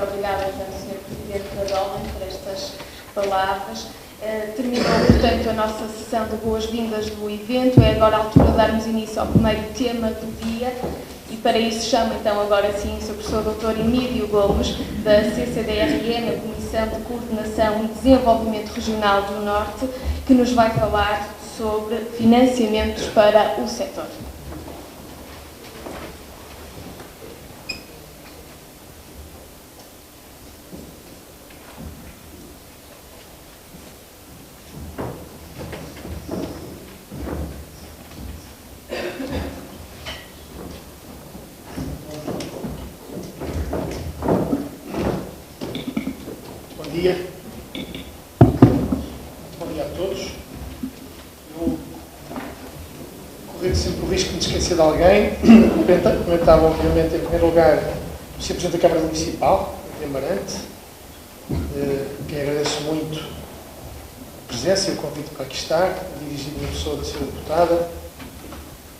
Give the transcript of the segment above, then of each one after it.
obrigada, então, Sr. Presidente da DOLEN, por estas palavras. Terminou, portanto, a nossa sessão de boas-vindas do evento. É agora a altura de darmos início ao primeiro tema do dia. E para isso chamo então agora sim o Sr. Professor Dr. Emílio Gomes, da CCDRE, na Comissão de Coordenação e Desenvolvimento Regional do Norte, que nos vai falar sobre financiamentos para o setor. Bom dia a todos. Eu correndo sempre o risco de me esquecer de alguém. Comentava, obviamente, em primeiro lugar, o Sr. Presidente da Câmara Municipal, de Amarante, que agradeço muito a presença e o convite para aqui estar, dirigido na pessoa da Sra. Deputada,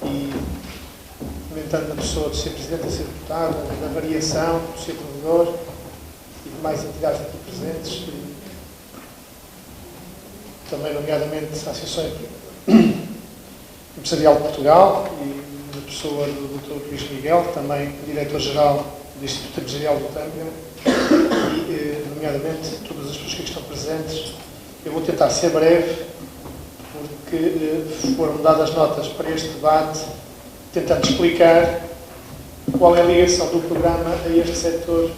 e comentando na pessoa do Sr. Presidente da Sra. Deputada, da variação, do Sr. Provedor e demais entidades aqui presentes, também nomeadamente a Associação Empresarial de Portugal e na pessoa do Dr. Luís Miguel, também Diretor-Geral do Instituto Empresarial do Tâmega, e nomeadamente todas as pessoas que estão presentes. Eu vou tentar ser breve, porque foram dadas notas para este debate, tentando explicar qual é a ligação do programa a este setor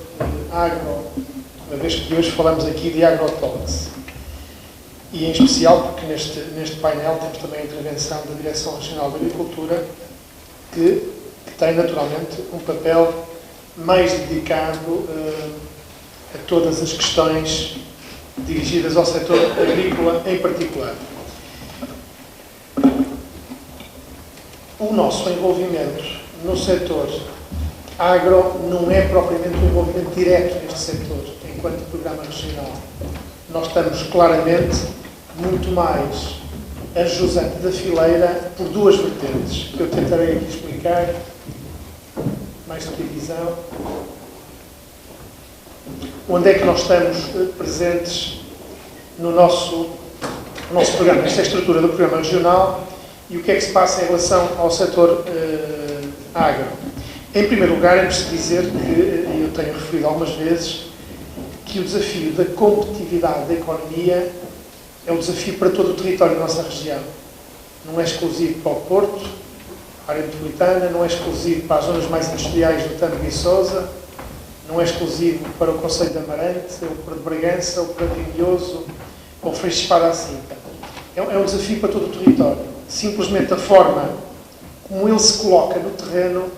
agro, uma vez que hoje falamos aqui de agrotalks. E em especial porque neste painel temos também a intervenção da Direção Regional da Agricultura, que tem naturalmente um papel mais dedicado a todas as questões dirigidas ao setor agrícola em particular. O nosso envolvimento no setor agro não é propriamente um envolvimento direto neste setor, enquanto programa regional. Nós estamos claramente muito mais a jusante da fileira por duas vertentes, que eu tentarei aqui explicar mais de divisão. Onde é que nós estamos presentes no nosso programa, nesta estrutura do programa regional, e o que é que se passa em relação ao setor agro. Em primeiro lugar, é preciso dizer que, eu tenho referido algumas vezes, que o desafio da competitividade da economia é um desafio para todo o território da nossa região. Não é exclusivo para o Porto, a área metropolitana, não é exclusivo para as zonas mais industriais do Tâmega e Sousa, não é exclusivo para o Concelho de Amarante, ou para de Bragança, ou para Vimioso, ou Freixo de Espada à Cinta. É um desafio para todo o território. Simplesmente a forma como ele se coloca no terreno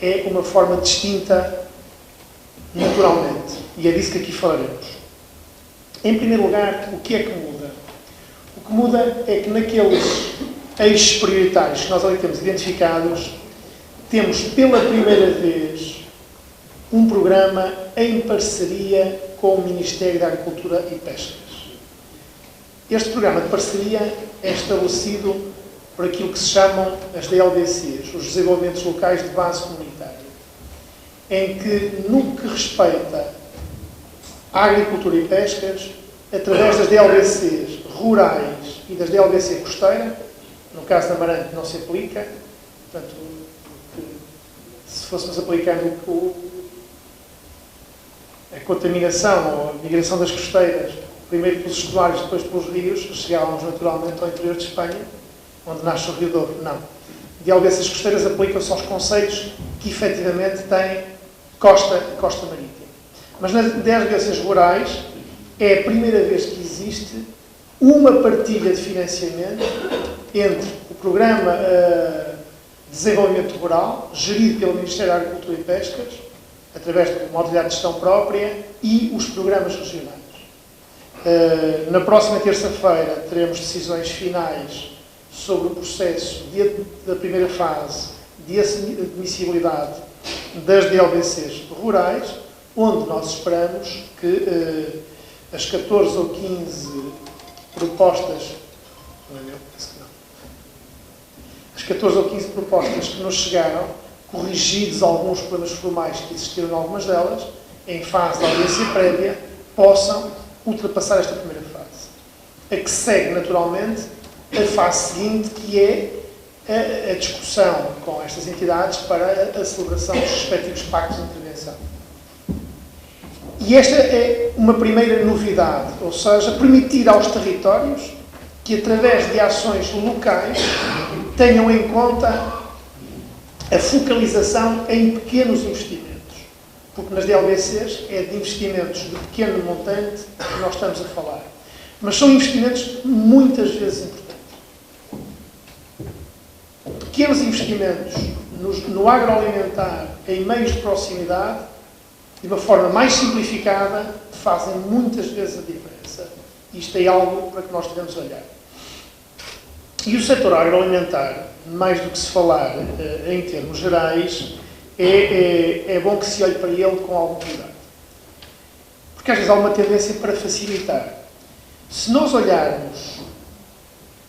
é uma forma distinta naturalmente. E é disso que aqui falaremos. Em primeiro lugar, o que é que muda? O que muda é que naqueles eixos prioritários que nós ali temos identificados, temos pela primeira vez um programa em parceria com o Ministério da Agricultura e Pescas. Este programa de parceria é estabelecido por aquilo que se chamam as DLBCs, os Desenvolvimentos Locais de Base Comunitária, em que, no que respeita à agricultura e pescas, através das DLBCs rurais e das DLBC costeira, no caso da Amarante não se aplica, portanto, se fôssemos aplicando a contaminação ou a migração das costeiras, primeiro pelos estuários, depois pelos rios, chegávamos naturalmente ao interior de Espanha, onde nasce o Rio Douro. Não. DLBCs costeiras aplicam-se aos concelhos que efetivamente têm costa e costa marítima. Mas nas DLBCs rurais é a primeira vez que existe uma partilha de financiamento entre o Programa de Desenvolvimento Rural, gerido pelo Ministério da Agricultura e Pescas, através do modular de gestão própria, e os programas regionais. Na próxima terça-feira teremos decisões finais sobre o processo da primeira fase de admissibilidade das DLBCs rurais, onde nós esperamos que as 14 ou 15 propostas, as 14 ou 15 propostas que nos chegaram, corrigidos alguns problemas formais que existiram em algumas delas, em fase de audiência prévia, possam ultrapassar esta primeira fase. A que segue, naturalmente, a fase seguinte, que é a discussão com estas entidades para a celebração dos respectivos pactos de intervenção. E esta é uma primeira novidade, ou seja, permitir aos territórios que, através de ações locais, tenham em conta a focalização em pequenos investimentos. Porque nas DLBCs é de investimentos de pequeno montante que nós estamos a falar. Mas são investimentos muitas vezes importantes. Pequenos investimentos no agroalimentar, em meios de proximidade, de uma forma mais simplificada, fazem muitas vezes a diferença. Isto é algo para que nós devemos olhar. E o setor agroalimentar, mais do que se falar em termos gerais, é bom que se olhe para ele com algum cuidado. Porque às vezes há uma tendência para facilitar. Se nós olharmos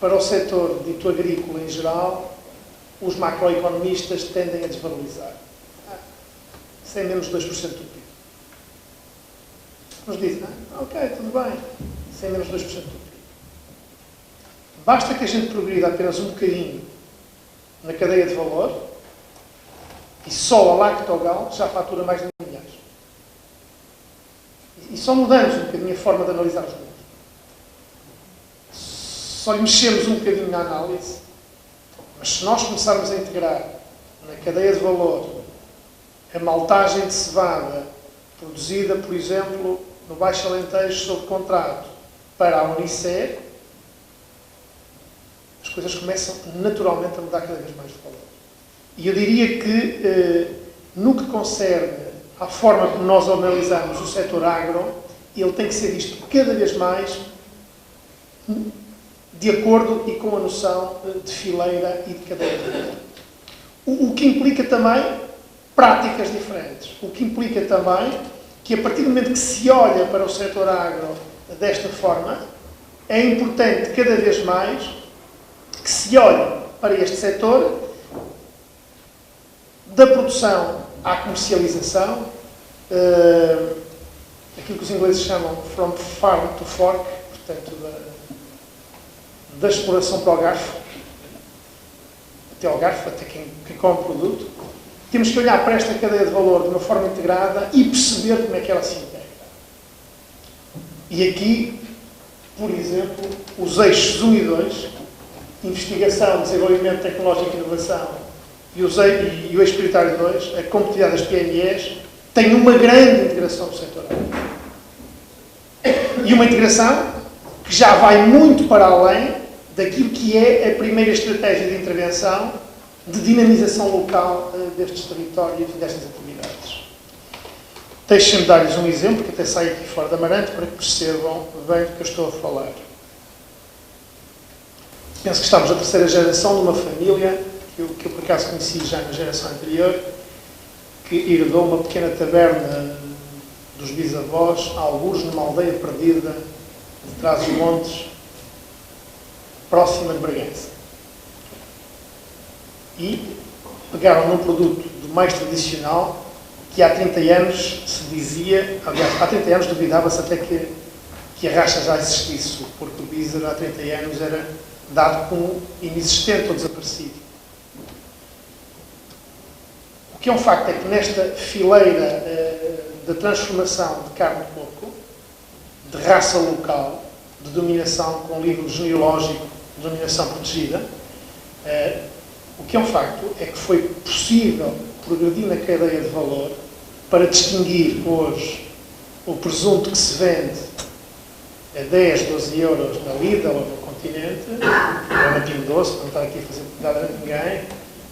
para o setor dito agrícola em geral, os macroeconomistas tendem a desvalorizar. Sem menos de 2% do PIB. Nos dizem, ok, tudo bem, sem menos de 2% do PIB. Basta que a gente progrida apenas um bocadinho na cadeia de valor e só a Lactogal já fatura mais de 1 milhão. E só mudamos um bocadinho a forma de analisar os números. Só lhe mexemos um bocadinho na análise, mas se nós começarmos a integrar na cadeia de valor a maltagem de cevada produzida, por exemplo, no Baixo Alentejo sob contrato para a Unicef, as coisas começam naturalmente a mudar cada vez mais de valor. E eu diria que, no que concerne à forma como nós analisamos o setor agro, ele tem que ser visto cada vez mais de acordo e com a noção de fileira e de cadeia de valor. O que implica também práticas diferentes. O que implica também que, a partir do momento que se olha para o setor agro desta forma, é importante cada vez mais que se olhe para este setor da produção à comercialização, aquilo que os ingleses chamam from farm to fork, portanto, da exploração para o garfo, até ao garfo, até quem come o produto. Temos que olhar para esta cadeia de valor de uma forma integrada e perceber como é que ela se integra. E aqui, por exemplo, os eixos 1 e 2, investigação, desenvolvimento tecnológico e inovação, e o eixo prioritário 2, a competitividade das PMEs, tem uma grande integração no setor agro. E uma integração que já vai muito para além daquilo que é a primeira estratégia de intervenção de dinamização local destes territórios e destas atividades. Deixem-me dar-lhes um exemplo, que até sai aqui fora da Amarante, para que percebam bem do que eu estou a falar. Penso que estamos na terceira geração de uma família, que eu por acaso conheci já na geração anterior, que herdou uma pequena taberna dos bisavós, a algures numa aldeia perdida, de Trás-os-Montes, próxima de Bragança. E pegaram num produto do mais tradicional, que há 30 anos se dizia, aliás, há 30 anos duvidava-se até que a racha já existisse, porque o Bízaro há 30 anos era dado como inexistente ou desaparecido. O que é um facto é que nesta fileira da transformação de carne de porco, de raça local, de dominação com livro genealógico, de dominação protegida, o que é um facto é que foi possível progredir na cadeia de valor para distinguir hoje o presunto que se vende a 10, 12 euros na Lidl ou no Continente, ou na Pingo Doce, para não estar aqui a fazer nada a ninguém,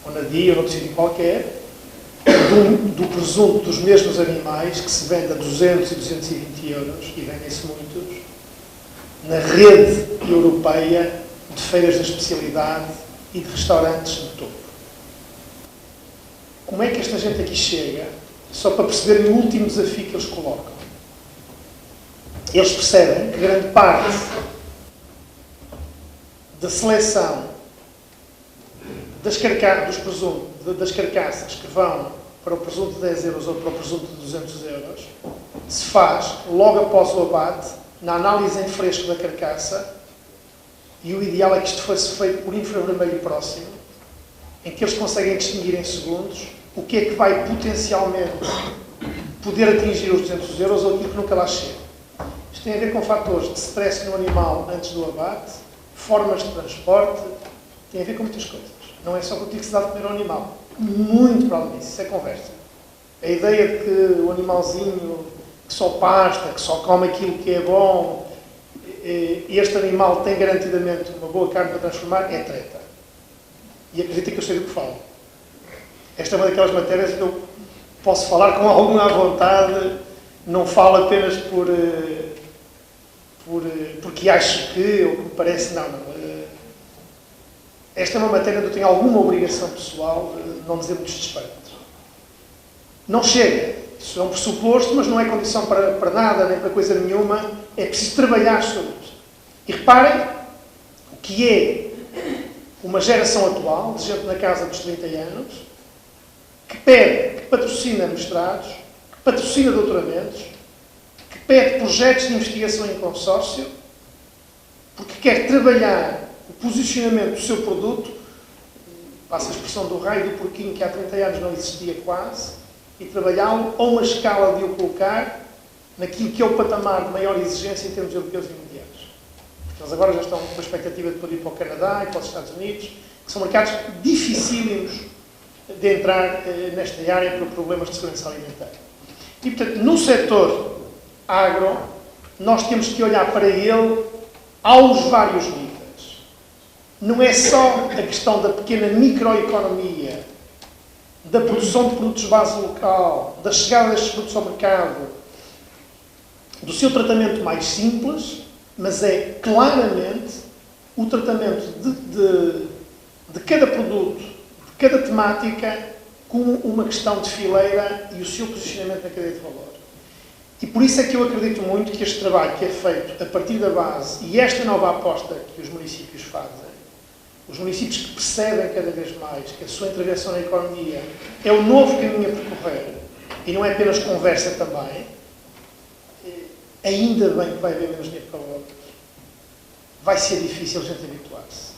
ou na Dia, ou noutro sítio qualquer, do presunto dos mesmos animais que se vende a 200 e 220 euros, e vendem-se muitos, na rede europeia de feiras da especialidade e de restaurantes de topo. Como é que esta gente aqui chega? Só para perceberem o último desafio que eles colocam. Eles percebem que grande parte da seleção dos presuntos, das carcaças que vão para o presunto de 10 euros ou para o presunto de 200 euros, se faz logo após o abate, na análise em fresco da carcaça, e o ideal é que isto fosse feito por infravermelho próximo, em que eles conseguem distinguir em segundos o que é que vai potencialmente poder atingir os 200 euros ou aquilo que nunca lá chega. Isto tem a ver com fatores de stress no animal antes do abate, formas de transporte, tem a ver com muitas coisas. Não é só com o que se dá de comer ao animal. Muito para além disso, isso é conversa. A ideia de que o animalzinho que só pasta, que só come aquilo que é bom, este animal tem garantidamente uma boa carne para transformar, é treta. E acredita que eu sei do que falo. Esta é uma daquelas matérias que eu posso falar com alguma vontade, não falo apenas porque acho que, ou que me parece, não. Esta é uma matéria onde eu tenho alguma obrigação pessoal de não dizer muitos disparates. Não chega. Isso é um pressuposto, mas não é condição para nada, nem para coisa nenhuma. É preciso trabalhar sobre isto. E reparem o que é uma geração atual, de gente na casa dos 30 anos, que pede, que patrocina mestrados, que patrocina doutoramentos, que pede projetos de investigação em consórcio, porque quer trabalhar o posicionamento do seu produto, passa a expressão do raio do porquinho que há 30 anos não existia quase, e trabalhá-lo a uma escala de o colocar naquilo que é o patamar de maior exigência em termos europeus e mundiais. Porque eles agora já estão com a expectativa de poder ir para o Canadá e para os Estados Unidos, que são mercados dificílimos de entrar nesta área por problemas de segurança alimentar. E, portanto, no setor agro, nós temos que olhar para ele aos vários níveis. Não é só a questão da pequena microeconomia, da produção de produtos base local, da chegada destes produtos ao mercado, do seu tratamento mais simples, mas é claramente o tratamento de cada produto, de cada temática, como uma questão de fileira e o seu posicionamento na cadeia de valor. E por isso é que eu acredito muito que este trabalho que é feito a partir da base e esta nova aposta que os municípios fazem, os municípios que percebem cada vez mais que a sua intervenção na economia é o novo caminho a percorrer e não é apenas conversa também, ainda bem que vai haver menos dinheiro para outros. Vai ser difícil a gente habituar-se.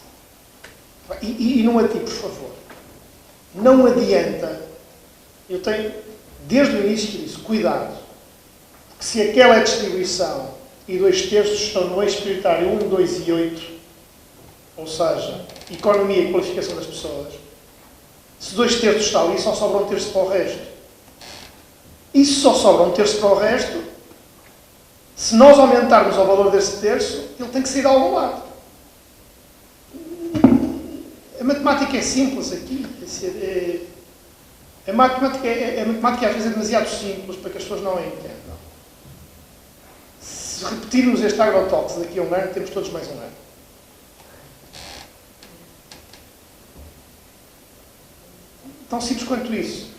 E não a ti, por favor. Não adianta. Eu tenho, desde o início disso, cuidado. Porque se aquela é a distribuição e 2/3 estão no eixo prioritário 1, 2 e 8, ou seja, economia e qualificação das pessoas, se 2/3 está ali, só sobra 1/3 para o resto. E se só sobra 1/3 para o resto, se nós aumentarmos o valor desse terço, ele tem que sair de algum lado. A matemática é simples aqui. A matemática às vezes é demasiado simples para que as pessoas não a entendam. Se repetirmos este agrotóx daqui a um ano, temos todos mais um ano. Tão simples quanto isso.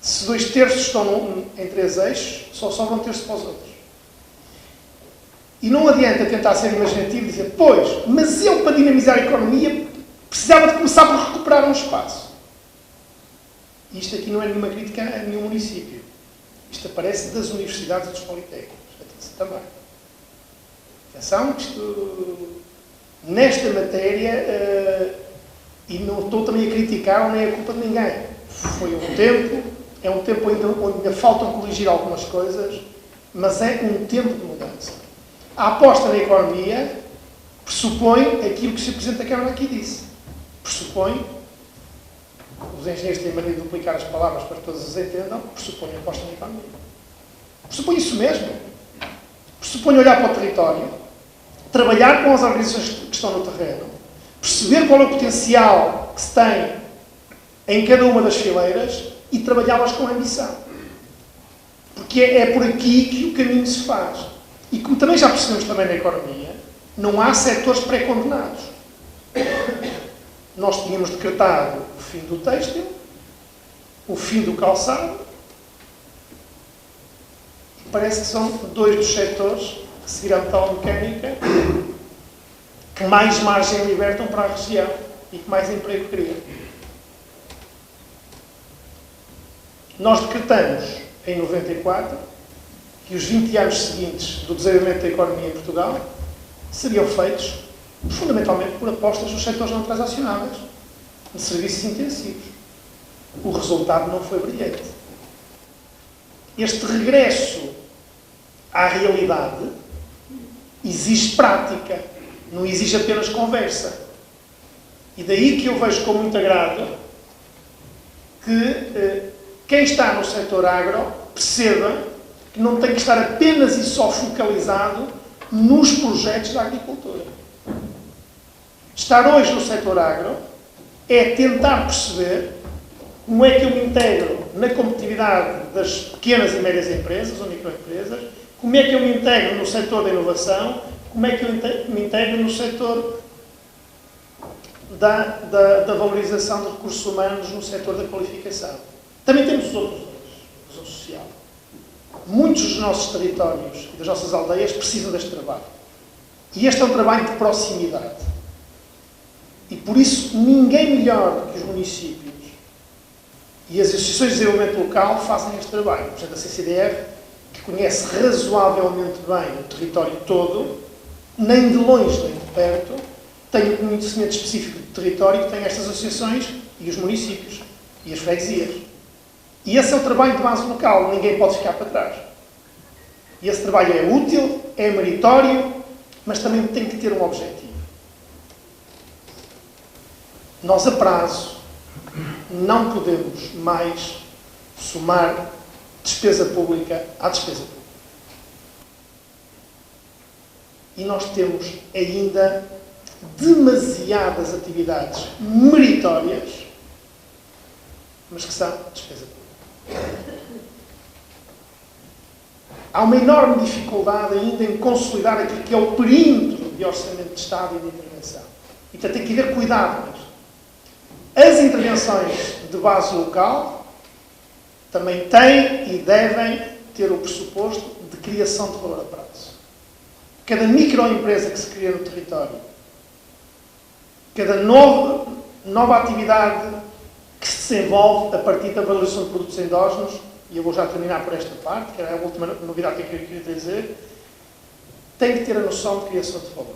Se 2/3 estão em 3 eixos, só sobra 1/3 para os outros. E não adianta tentar ser imaginativo e dizer, pois, mas eu, para dinamizar a economia, precisava de começar por recuperar um espaço. Isto aqui não é nenhuma crítica a nenhum município. Isto aparece das universidades e dos politécnicos. Atenção também. Atenção, isto, nesta matéria, e não estou também a criticar nem a culpa de ninguém. Foi um tempo, é um tempo onde ainda faltam corrigir algumas coisas, mas é um tempo de mudança. A aposta na economia pressupõe aquilo que o Sr. Presidente da Câmara aqui disse. Pressupõe, os engenheiros têm mania de duplicar as palavras para que todos as entendam, pressupõe a aposta na economia. Pressupõe isso mesmo. Pressupõe olhar para o território, trabalhar com as organizações que estão no terreno, perceber qual é o potencial que se tem em cada uma das fileiras e trabalhá-las com ambição. Porque é por aqui que o caminho se faz. E como também já percebemos também na economia, não há setores pré-condenados. Nós tínhamos decretado o fim do têxtil, o fim do calçado, e parece que são 2 dos setores que seguirão a metalomecânica que mais margem libertam para a região e que mais emprego criam. Nós decretamos, em 94, que os 20 anos seguintes do desenvolvimento da economia em Portugal seriam feitos fundamentalmente por apostas nos setores não transacionáveis, de serviços intensivos. O resultado não foi brilhante. Este regresso à realidade exige prática, não exige apenas conversa. E daí que eu vejo com muito agrado que quem está no setor agro perceba que não tem que estar apenas e só focalizado nos projetos da agricultura. Estar hoje no setor agro é tentar perceber como é que eu me integro na competitividade das pequenas e médias empresas ou microempresas, como é que eu me integro no setor da inovação, como é que eu me integro no setor da valorização de recursos humanos, no setor da qualificação. Também temos os outros dois, a questão social. Muitos dos nossos territórios e das nossas aldeias precisam deste trabalho. E este é um trabalho de proximidade. E por isso ninguém melhor que os municípios e as associações de desenvolvimento local fazem este trabalho. Por exemplo, a CCDR, que conhece razoavelmente bem o território todo, nem de longe nem de perto, tem um conhecimento específico do território que tem estas associações e os municípios e as freguesias. E esse é o trabalho de base local, ninguém pode ficar para trás. E esse trabalho é útil, é meritório, mas também tem que ter um objetivo. Nós, a prazo, não podemos mais somar despesa pública à despesa pública. E nós temos ainda demasiadas atividades meritórias, mas que são despesa pública. Há uma enorme dificuldade ainda em consolidar aquilo que é o perímetro de orçamento de Estado e de intervenção. Então tem que haver cuidado nisto. As intervenções de base local também têm e devem ter o pressuposto de criação de valor a prazo. Cada microempresa que se cria no território, cada nova atividade que se desenvolve a partir da valorização de produtos endógenos, e eu vou já terminar por esta parte, que era a última novidade que eu queria dizer, tem que ter a noção de criação de valor.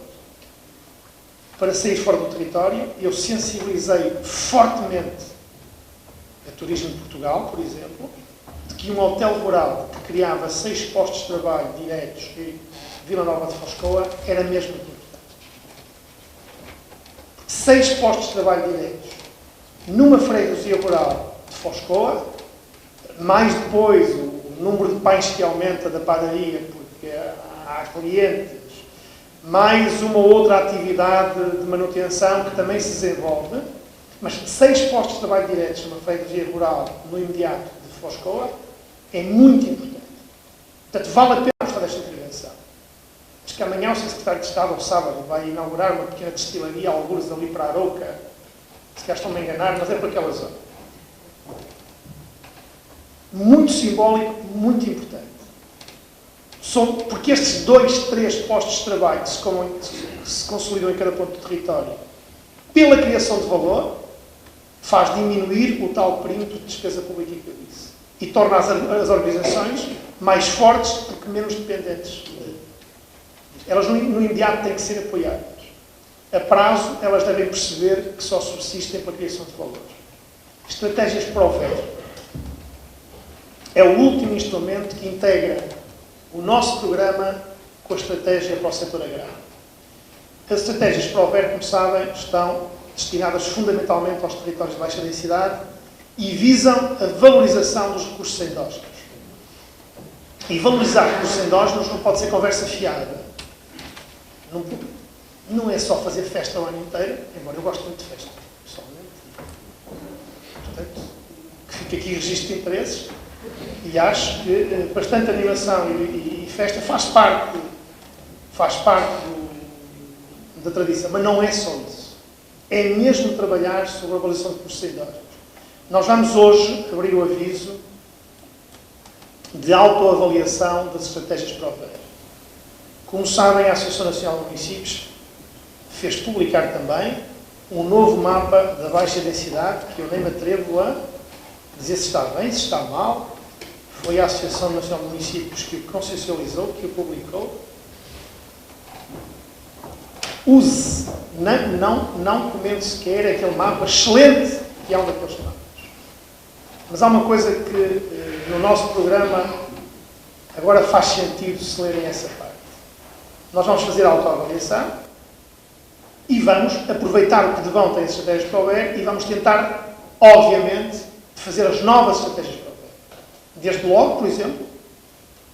Para sair fora do território, eu sensibilizei fortemente a Turismo de Portugal, por exemplo, de que um hotel rural que criava 6 postos de trabalho diretos em Vila Nova de Foscoa era mesmo importante. 6 postos de trabalho diretos numa freguesia rural de Foscoa, mais depois o número de pães que aumenta da padaria, porque há clientes, mais uma outra atividade de manutenção que também se desenvolve, mas 6 postos de trabalho diretos numa freguesia rural no imediato de Foscoa é muito importante. Portanto, vale a pena gostar desta intervenção. Acho que amanhã o Sr. Secretário de Estado, ao sábado, vai inaugurar uma pequena destilaria, algures ali para a Arouca, se cá estão-me a enganar, mas é para aquela zona. Muito simbólico, muito importante. Porque estes 2, 3 postos de trabalho que se consolidam em cada ponto do território, pela criação de valor, faz diminuir o tal perímetro de despesa pública que eu disse. E torna as organizações mais fortes porque menos dependentes. Elas no imediato têm que ser apoiadas. A prazo, elas devem perceber que só subsistem pela criação de valor. Estratégias para o velho. É o último instrumento que integra o nosso programa com a estratégia para o setor agrário. As estratégias para o VER, como sabem, estão destinadas fundamentalmente aos territórios de baixa densidade e visam a valorização dos recursos endógenos. E valorizar recursos endógenos não pode ser conversa fiada. Não é só fazer festa o ano inteiro, embora eu goste muito de festa, pessoalmente. Portanto, que fique aqui registro de interesses. E acho que bastante animação e festa faz parte da tradição, mas não é só isso. É mesmo trabalhar sobre a avaliação de recursos endógenos. Nós vamos hoje abrir o aviso de autoavaliação das estratégias para o VER. Como sabem, a Associação Nacional de Municípios fez publicar também um novo mapa da baixa densidade, que eu nem me atrevo a dizer se está bem, se está mal. Foi a Associação Nacional de Municípios que o consensualizou, que o publicou. Use, não comendo sequer aquele mapa excelente que é um daqueles mapas. Mas há uma coisa que no nosso programa agora faz sentido se lerem essa parte. Nós vamos fazer a autoavaliação e vamos aproveitar o que de bom tem as estratégias para o BER e vamos tentar, obviamente, fazer as novas estratégias para o BER. Desde logo, por exemplo,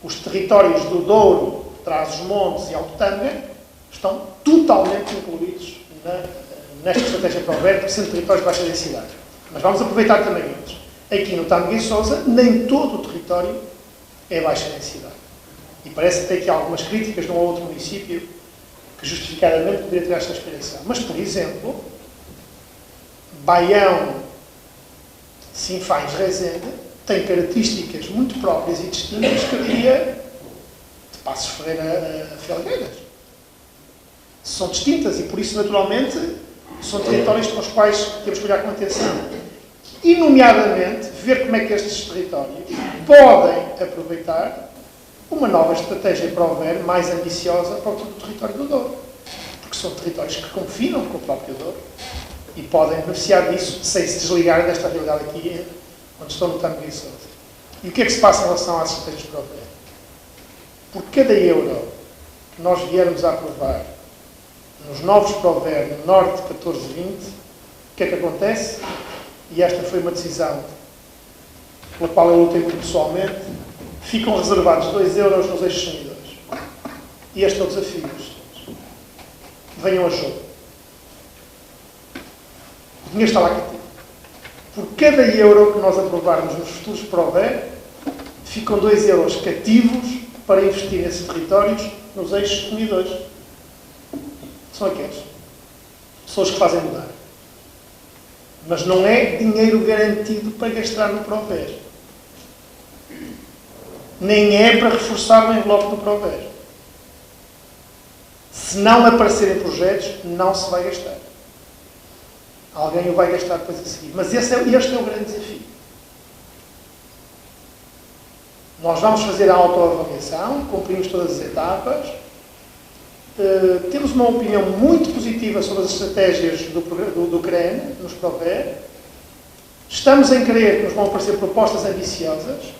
os territórios do Douro, Trás-os-Montes e Alto Tâmega estão totalmente incluídos nesta estratégia para o BER, por sendo territórios de baixa densidade. Mas vamos aproveitar também outros. Aqui no Tâmega e Sousa, nem todo o território é baixa densidade. E parece até que há algumas críticas num outro município que justificadamente poderia ter esta aspiração. Mas, por exemplo, Baião, Sinfãs, Rezende tem características muito próprias e distintas que eu diria de Passos Ferreira a Felgueiras. São distintas e, por isso, naturalmente, são territórios para os quais temos que olhar com atenção. E, nomeadamente, ver como é que estes territórios podem aproveitar uma nova estratégia para o BER mais ambiciosa para o território do Douro. Porque são territórios que confinam com o próprio Douro e podem beneficiar disso sem se desligarem desta realidade aqui, onde estão no Tâmega e Sousa. E o que é que se passa em relação às estratégias para o BER? Por cada euro que nós viermos a aprovar nos novos para o BER, no Norte 14-20, o que é que acontece? E esta foi uma decisão pela qual eu lutei muito pessoalmente, ficam reservados 2 euros nos eixos unidores. E este é o desafio. Venham a jogo. O dinheiro está lá cativo. Por cada euro que nós aprovarmos nos futuros para o BER, ficam 2 euros cativos para investir nesses territórios nos eixos unidores. São aqueles. São os que fazem mudar. Mas não é dinheiro garantido para gastar no ProVer. Nem é para reforçar o envelope do ProVer. Se não aparecerem projetos, não se vai gastar. Alguém o vai gastar depois a seguir. Mas este é o grande desafio. Nós vamos fazer a autoavaliação, cumprimos todas as etapas, temos uma opinião muito positiva sobre as estratégias do CREN, nos ProVer. Estamos em crer que nos vão aparecer propostas ambiciosas.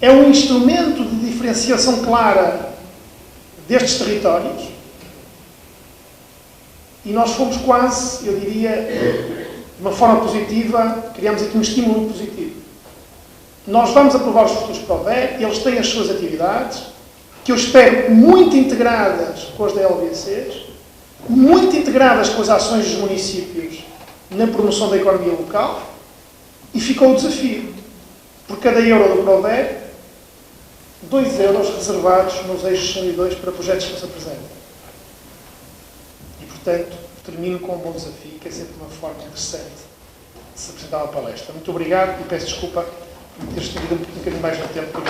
É um instrumento de diferenciação clara destes territórios. E nós fomos quase, eu diria, de uma forma positiva, criamos aqui um estímulo positivo. Nós vamos aprovar os futuros ProVer, eles têm as suas atividades, que eu espero muito integradas com as da LVCs, muito integradas com as ações dos municípios na promoção da economia local, e ficou o desafio. Por cada euro do ProVer, 2 euros reservados nos eixos 1 e 2 para projetos que se apresentam. E, portanto, termino com um bom desafio, que é sempre uma forma interessante de se apresentar uma palestra. Muito obrigado e peço desculpa por ter estendido um bocadinho mais no tempo.